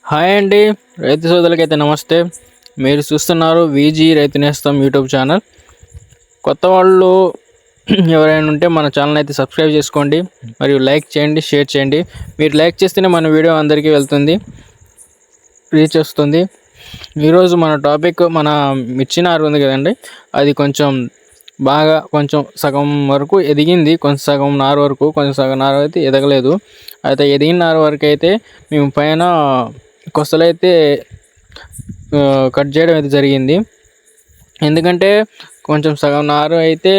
Hi అండి. రైతు సోదరులకైతే నమస్తే. మీరు చూస్తున్నారు వీజీ రైతు నేస్తం యూట్యూబ్ ఛానల్. కొత్త వాళ్ళు ఎవరైనా ఉంటే మన ఛానల్ అయితే సబ్స్క్రైబ్ చేసుకోండి, మరియు లైక్ చేయండి, షేర్ చేయండి. మీరు లైక్ చేస్తేనే మన వీడియో అందరికీ వెళ్తుంది, రీచ్ వస్తుంది. ఈరోజు మన టాపిక్ మన మిర్చి నారు ఉంది కదండి, అది కొంచెం సగం వరకు ఎదిగింది, కొంచెం సగం నారు వరకు, కొంచెం సగం నారు అయితే ఎదగలేదు. అయితే ఎదిగిన నారు వరకు అయితే మేము పైన కొసలైతే కట్ చేయడం అయితే జరిగింది. ఎందుకంటే కొంచెం సగం నారు అయితే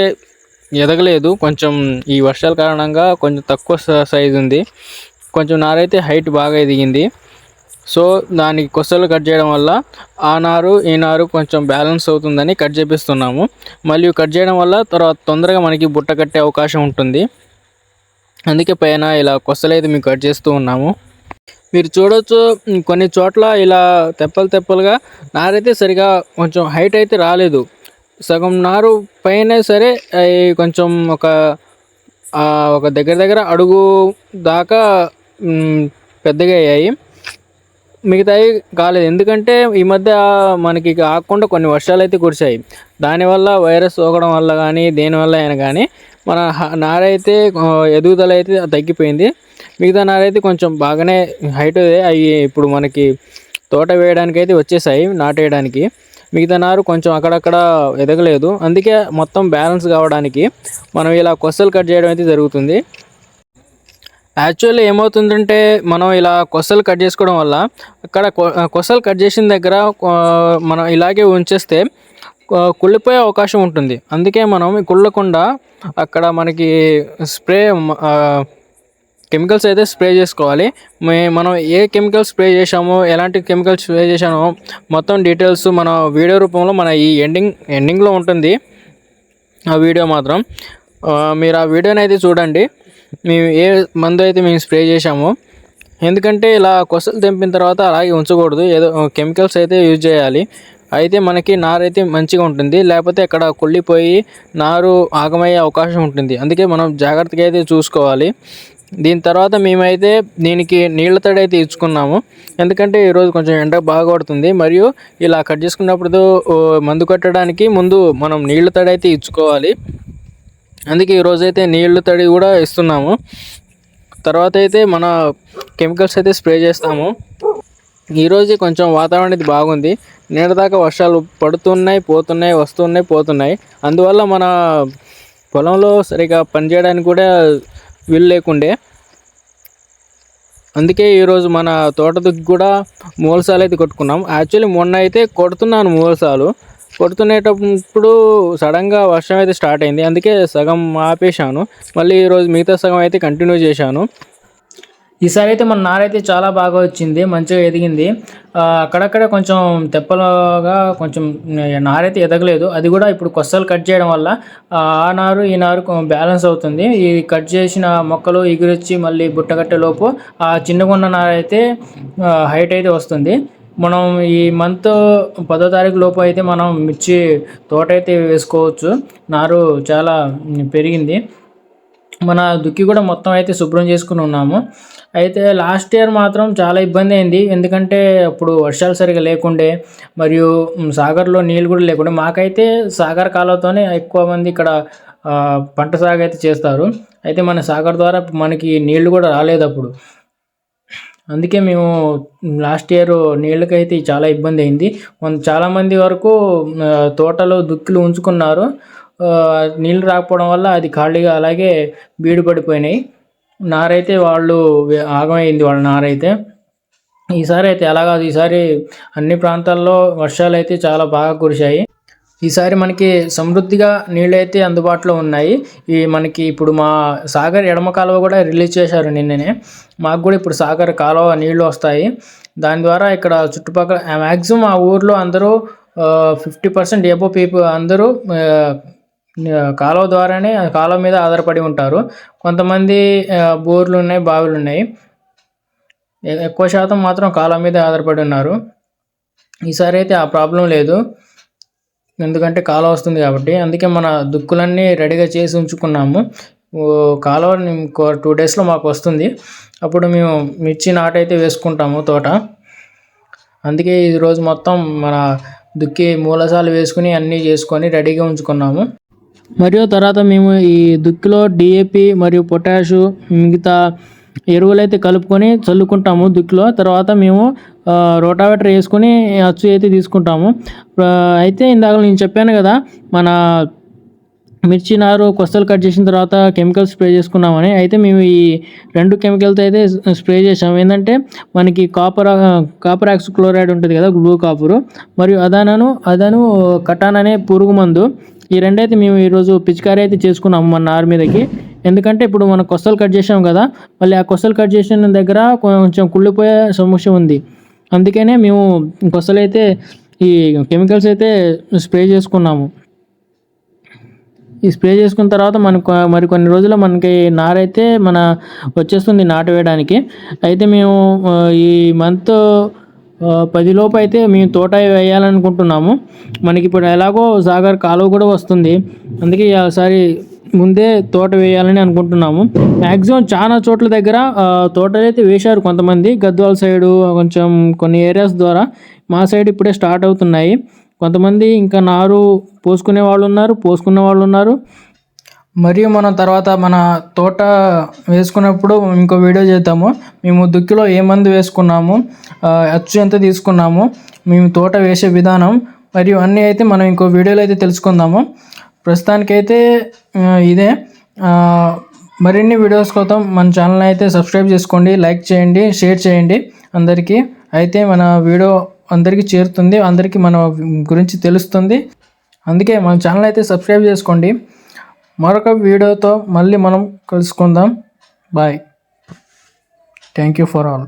ఎదగలేదు, కొంచెం ఈ వర్షాల కారణంగా కొంచెం తక్కువ సైజు ఉంది. కొంచెం నారు అయితే హైట్ బాగా ఎదిగింది. సో దానికి కొసలు కట్ చేయడం వల్ల ఆ నారు ఈ నారు కొంచెం బ్యాలెన్స్ అవుతుందని కట్ చేపిస్తున్నాము. మరియు కట్ చేయడం వల్ల తర్వాత తొందరగా మనకి బుట్ట కట్టే అవకాశం ఉంటుంది. అందుకే పైన ఇలా కొసలు అయితే మేము కట్ చేస్తూ ఉన్నాము. మీరు చూడవచ్చు, కొన్ని చోట్ల ఇలా తెప్పలుగా నారైతే సరిగా కొంచెం హైట్ అయితే రాలేదు. సగం నారు పైన సరే అవి కొంచెం ఒక దగ్గర అడుగు దాకా పెద్దగా అయ్యాయి, మిగతాయి కాలేదు. ఎందుకంటే ఈ మధ్య మనకి ఆగకుండా కొన్ని వర్షాలు అయితే కురిశాయి. దానివల్ల వైరస్ సోకడం వల్ల కానీ దేనివల్ల అయినా కానీ మన నారైతే ఎదుగుదల అయితే తగ్గిపోయింది. మిగతా నారైతే కొంచెం బాగానే హైట్ అవి ఇప్పుడు మనకి తోట వేయడానికి అయితే వచ్చేసాయి, నాటేయడానికి. మిగతా నారు కొంచెం అక్కడక్కడ ఎదగలేదు. అందుకే మొత్తం బ్యాలెన్స్ కావడానికి మనం ఇలా కొసలు కట్ చేయడం అయితే జరుగుతుంది. యాక్చువల్లీ ఏమవుతుందంటే, మనం ఇలా కొసలు కట్ చేసుకోవడం వల్ల అక్కడ కొసలు కట్ చేసిన దగ్గర మనం ఇలాగే ఉంచేస్తే కుళ్ళిపోయే అవకాశం ఉంటుంది. అందుకే మనం కుళ్ళకుండా అక్కడ మనకి స్ప్రే కెమికల్స్ అయితే స్ప్రే చేసుకోవాలి. మనం ఏ కెమికల్స్ స్ప్రే చేసామో, ఎలాంటి కెమికల్స్ స్ప్రే చేసామో మొత్తం డీటెయిల్స్ మన వీడియో రూపంలో మన ఈ ఎండింగ్లో ఉంటుంది. ఆ వీడియో మాత్రం మీరు ఆ వీడియోని అయితే చూడండి, మేము ఏ మందు అయితే మేము స్ప్రే చేసామో. ఎందుకంటే ఇలా కొసలు తెంపిన తర్వాత అలాగే ఉంచకూడదు, ఏదో కెమికల్స్ అయితే యూజ్ చేయాలి. అయితే మనకి నారు అయితే మంచిగా ఉంటుంది, లేకపోతే అక్కడ కుళ్ళిపోయి నారు ఆగమయ్యే అవకాశం ఉంటుంది. అందుకే మనం జాగ్రత్తగా అయితే చూసుకోవాలి. దీని తర్వాత మేమైతే దీనికి నీళ్ళ తడి అయితే ఇచ్చుకున్నాము. ఎందుకంటే ఈరోజు కొంచెం ఎండ బాగా కొడుతుంది, మరియు ఇలా కట్ చేసుకున్నప్పుడు మందు కట్టడానికి ముందు మనం నీళ్ళ తడి అయితే ఇచ్చుకోవాలి. అందుకే ఈరోజైతే నీళ్ళ తడి కూడా ఇస్తున్నాము. తర్వాత అయితే మన కెమికల్స్ అయితే స్ప్రే చేస్తాము. ఈరోజు కొంచెం వాతావరణం అయితే బాగుంది. నిన్నటిదాకా వర్షాలు పడుతున్నాయి, పోతున్నాయి. అందువల్ల మన పొలంలో సరిగా పనిచేయడానికి కూడా వీలు లేకుండే. అందుకే ఈరోజు మన తోటకి కూడా మూలసాలు అయితే కొట్టుకున్నాం. యాక్చువల్లీ మొన్న అయితే కొడుతున్నాను మూలసాలు. కొడుతునేటప్పుడు సడన్గా వర్షం అయితే స్టార్ట్ అయింది, అందుకే సగం ఆపేశాను. మళ్ళీ ఈరోజు మిగతా సగం అయితే కంటిన్యూ చేశాను. ఈసారి అయితే మన నారైతే చాలా బాగా వచ్చింది, మంచిగా ఎదిగింది. అక్కడక్కడ కొంచెం తెప్పలుగా కొంచెం నారైతే ఎదగలేదు. అది కూడా ఇప్పుడు కొసలు కట్ చేయడం వల్ల ఆ నారు ఈ నారు బ్యాలెన్స్ అవుతుంది. ఈ కట్ చేసిన మొక్కలు ఎగురొచ్చి మళ్ళీ బుట్ట కట్టేలోపు ఆ చిన్నగా ఉన్న నారైతే హైట్ అయితే వస్తుంది. మనం ఈ మంత్ 10వ తారీఖు లోపు అయితే మనం మిర్చి తోట అయితే వేసుకోవచ్చు. నారు చాలా పెరిగింది. మన దుక్కి కూడా మొత్తం అయితే శుభ్రం చేసుకుని ఉన్నాము. అయితే లాస్ట్ ఇయర్ మాత్రం చాలా ఇబ్బంది అయింది. ఎందుకంటే అప్పుడు వర్షాలు సరిగా లేకుండే, మరియు సాగర్లో నీళ్ళు కూడా లేకుండే. మాకైతే సాగర్ కాలువతోనే ఎక్కువ మంది ఇక్కడ పంట సాగు అయితే చేస్తారు. అయితే మన సాగర్ ద్వారా మనకి నీళ్లు కూడా రాలేదు అప్పుడు. అందుకే మేము లాస్ట్ ఇయర్ నీళ్ళకైతే చాలా ఇబ్బంది అయింది. చాలామంది వరకు తోటలో దుక్కులు ఉంచుకున్నారు. నీళ్ళు రాకపోవడం వల్ల అది ఖాళీగా అలాగే బీడు పడిపోయినాయి. నారైతే ఆగమైంది వాళ్ళ నారైతే. ఈసారి అయితే అలా కాదు, ఈసారి అన్ని ప్రాంతాల్లో వర్షాలు అయితే చాలా బాగా కురిశాయి. ఈసారి మనకి సమృద్ధిగా నీళ్ళు అయితే అందుబాటులో ఉన్నాయి. మనకి ఇప్పుడు మా సాగర్ ఎడమ కాలువ కూడా రిలీజ్ చేశారు నిన్ననే. మాకు కూడా ఇప్పుడు సాగర్ కాలువ నీళ్లు వస్తాయి. దాని ద్వారా ఇక్కడ చుట్టుపక్కల మ్యాక్సిమం ఆ ఊర్లో అందరూ 50% ఎబో పీపుల్ అందరూ కాలువ ద్వారానే, కాలువ మీద ఆధారపడి ఉంటారు. కొంతమంది బోర్లు ఉన్నాయి, బావులు ఉన్నాయి. ఎక్కువ శాతం మాత్రం కాలువ మీద ఆధారపడి ఉన్నారు. ఈసారి అయితే ఆ ప్రాబ్లం లేదు, ఎందుకంటే కాలువ వస్తుంది కాబట్టి. అందుకే మన దుక్కులన్నీ రెడీగా చేసి ఉంచుకున్నాము. కాలువ 2 daysలో మాకు వస్తుంది. అప్పుడు మేము మిర్చి నాటైతే వేసుకుంటాము తోట. అందుకే ఈరోజు మొత్తం మన దుక్కి మూలసాలు వేసుకుని అన్నీ చేసుకొని రెడీగా ఉంచుకున్నాము. మరియు తర్వాత మేము ఈ దుక్కిలో డిఏపి మరియు పొటాషు మిగతా ఎరువులైతే కలుపుకొని చల్లుకుంటాము దుక్కిలో. తర్వాత మేము రోటావేటర్ వేసుకొని అచ్చు అయితే తీసుకుంటాము. అయితే ఇందాక నేను చెప్పాను కదా, మన మిర్చి నారు కొస్తలు కట్ చేసిన తర్వాత కెమికల్స్ స్ప్రే చేసుకున్నామని. అయితే మేము ఈ 2 కెమికల్స్ అయితే స్ప్రే చేసాము. ఏంటంటే మనకి కాపర్ ఆక్సిక్లోరైడ్ ఉంటుంది కదా, బ్లూ కాపరు, మరియు అదను కటాన్ అనే పురుగు మందు. ఈ రెండైతే మేము ఈరోజు పిచికారీ అయితే చేసుకున్నాము మన నారు మీదకి. ఎందుకంటే ఇప్పుడు మనం కొస్తలు కట్ చేసాం కదా, మళ్ళీ ఆ కొస్తలు కట్ చేసిన దగ్గర కొంచెం కుళ్ళిపోయే సమస్య ఉంది. అందుకనే మేము కొస్తలు అయితే ఈ కెమికల్స్ అయితే స్ప్రే చేసుకున్నాము. ఈ స్ప్రే చేసుకున్న తర్వాత మనకు మరి కొన్ని రోజుల్లో మనకి నారైతే వచ్చేస్తుంది నాటు వేయడానికి. అయితే మేము ఈ మంత్ 10 లోపు అయితే మేము తోట వేయాలనుకుంటున్నాము. మనకి ఇప్పుడు ఎలాగో సాగర్ కాలువ కూడా వస్తుంది, అందుకే ఈసారి ముందే తోట వేయాలని అనుకుంటున్నాము. మ్యాక్సిమం చాలా చోట్ల దగ్గర తోటలు అయితే వేశారు కొంతమంది, గద్వాల సైడు కొంచెం కొన్ని ఏరియాస్ ద్వారా. మా సైడ్ ఇప్పుడే స్టార్ట్ అవుతున్నాయి. కొంతమంది ఇంకా నారు పోసుకునే వాళ్ళు ఉన్నారు, పోసుకున్న వాళ్ళు ఉన్నారు. మరియు మనం తర్వాత మన తోట వేసుకున్నప్పుడు ఇంకో వీడియో చేద్దాము. మేము దుక్కిలో ఏ మందు వేసుకున్నాము, అచ్చు ఎంత తీసుకున్నాము, మేము తోట వేసే విధానం మరియు అన్నీ అయితే మనం ఇంకో వీడియోలో అయితే తెలుసుకుందాము. ప్రస్తుతానికైతే ఇదే. మరిన్ని వీడియోస్ కోసం మన ఛానల్ అయితే సబ్స్క్రైబ్ చేసుకోండి, లైక్ చేయండి, షేర్ చేయండి అందరికీ. అయితే మన వీడియో అందరికీ చేరుతుంది, అందరికీ మన గురించి తెలుస్తుంది. అందుకే మన ఛానల్ అయితే సబ్స్క్రైబ్ చేసుకోండి. మరొక వీడియోతో మళ్ళీ మనం కలుసుకుందాం. Bye. Thank you for all.